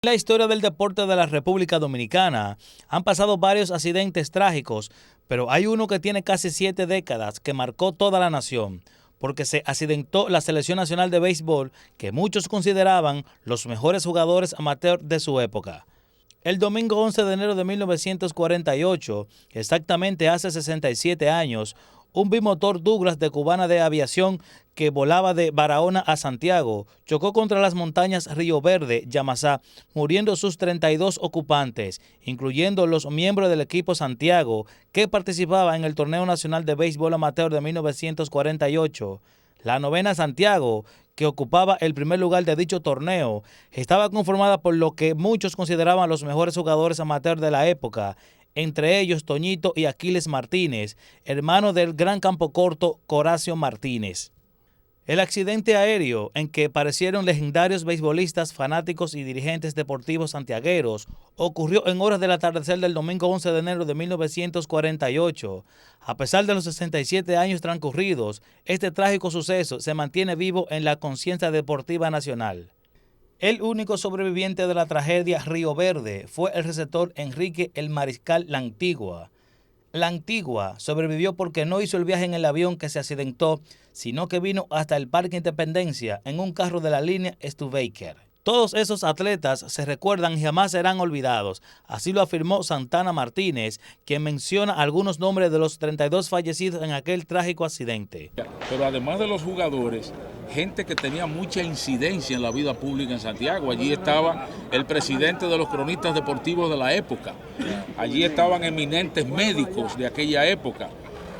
En la historia del deporte de la República Dominicana han pasado varios accidentes trágicos, pero hay uno que tiene casi 7 décadas que marcó toda la nación, porque se accidentó la Selección Nacional de Béisbol que muchos consideraban los mejores jugadores amateur de su época. El domingo 11 de enero de 1948, exactamente hace 67 años, un bimotor Douglas de Cubana de Aviación que volaba de Barahona a Santiago chocó contra las montañas Río Verde, Yamasá, muriendo sus 32 ocupantes, incluyendo los miembros del equipo Santiago que participaba en el Torneo Nacional de Béisbol Amateur de 1948. La novena Santiago, que ocupaba el primer lugar de dicho torneo, estaba conformada por lo que muchos consideraban los mejores jugadores amateur de la época, entre ellos Toñito y Aquiles Martínez, hermano del gran campo corto Coracio Martínez. El accidente aéreo, en que perecieron legendarios beisbolistas, fanáticos y dirigentes deportivos santiagueros, ocurrió en horas del atardecer del domingo 11 de enero de 1948. A pesar de los 67 años transcurridos, este trágico suceso se mantiene vivo en la conciencia deportiva nacional. El único sobreviviente de la tragedia Río Verde fue el receptor Enrique El Mariscal La Antigua. La Antigua sobrevivió porque no hizo el viaje en el avión que se accidentó, sino que vino hasta el Parque Independencia en un carro de la línea Studebaker. Todos esos atletas se recuerdan y jamás serán olvidados, así lo afirmó Santana Martínez, quien menciona algunos nombres de los 32 fallecidos en aquel trágico accidente. Pero además de los jugadores, gente que tenía mucha incidencia en la vida pública en Santiago. Allí estaba el presidente de los cronistas deportivos de la época. Allí estaban eminentes médicos de aquella época.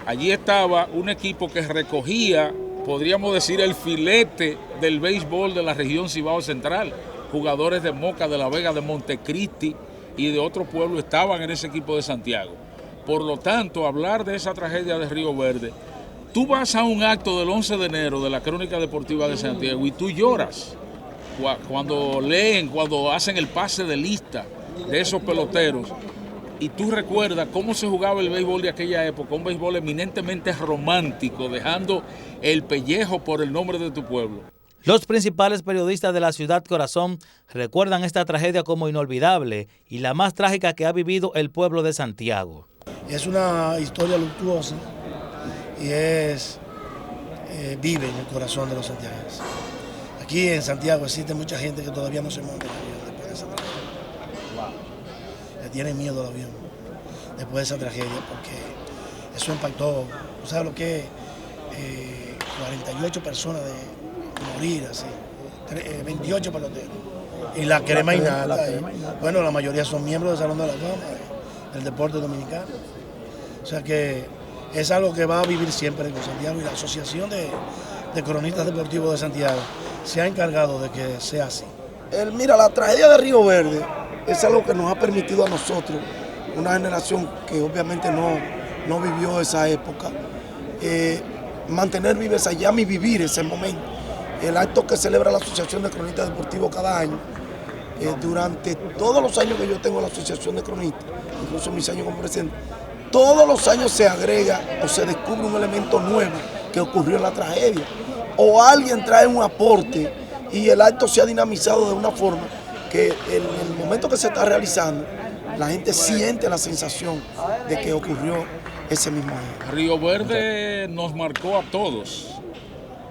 Allí estaba un equipo que recogía, podríamos decir, el filete del béisbol de la región Cibao Central. Jugadores de Moca, de La Vega, de Montecristi y de otro pueblo estaban en ese equipo de Santiago. Por lo tanto, hablar de esa tragedia de Río Verde, tú vas a un acto del 11 de enero de la Crónica Deportiva de Santiago y tú lloras cuando leen, cuando hacen el pase de lista de esos peloteros y tú recuerdas cómo se jugaba el béisbol de aquella época, un béisbol eminentemente romántico, dejando el pellejo por el nombre de tu pueblo. Los principales periodistas de la ciudad Corazón recuerdan esta tragedia como inolvidable y la más trágica que ha vivido el pueblo de Santiago. Es una historia luctuosa y vive en el corazón de los santiagueses. Aquí en Santiago existe mucha gente que todavía no se monta en el avión después de esa tragedia. Le tienen miedo al avión después de esa tragedia porque eso impactó, ¿sabes lo que es? 48 personas de morir así, 28 peloteros. Y la crema y nada. Bueno, la mayoría son miembros del Salón de la Fama del deporte dominicano. O sea que es algo que va a vivir siempre con Santiago y la Asociación de Cronistas Deportivos de Santiago se ha encargado de que sea así. Mira, la tragedia de Río Verde es algo que nos ha permitido a nosotros, una generación que obviamente no vivió esa época, mantener viva esa llama y vivir ese momento. El acto que celebra la Asociación de Cronistas Deportivos cada año, durante todos los años que yo tengo en la Asociación de Cronistas, incluso mis años como presidente, todos los años se agrega o se descubre un elemento nuevo que ocurrió en la tragedia. O alguien trae un aporte y el acto se ha dinamizado de una forma que en el momento que se está realizando, la gente siente la sensación de que ocurrió ese mismo año. Río Verde nos marcó a todos.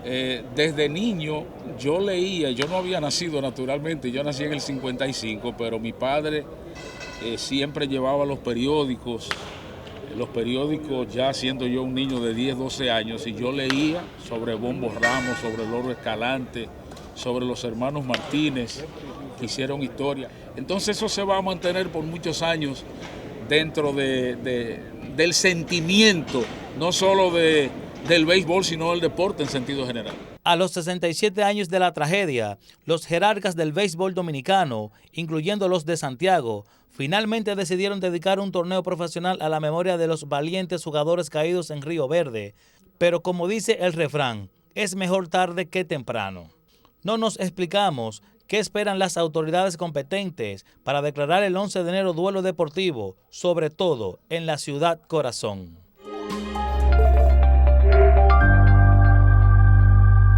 Desde niño yo leía, yo no había nacido naturalmente, yo nací en el 55, pero mi padre siempre llevaba los periódicos ya siendo yo un niño de 10, 12 años, y yo leía sobre Bombo Ramos, sobre Loro Escalante, sobre los hermanos Martínez, que hicieron historia. Entonces eso se va a mantener por muchos años dentro del sentimiento, no solo del béisbol, sino del deporte en sentido general. A los 67 años de la tragedia, los jerarcas del béisbol dominicano, incluyendo los de Santiago, finalmente decidieron dedicar un torneo profesional a la memoria de los valientes jugadores caídos en Río Verde. Pero como dice el refrán, es mejor tarde que temprano. No nos explicamos qué esperan las autoridades competentes para declarar el 11 de enero duelo deportivo, sobre todo en la ciudad Corazón.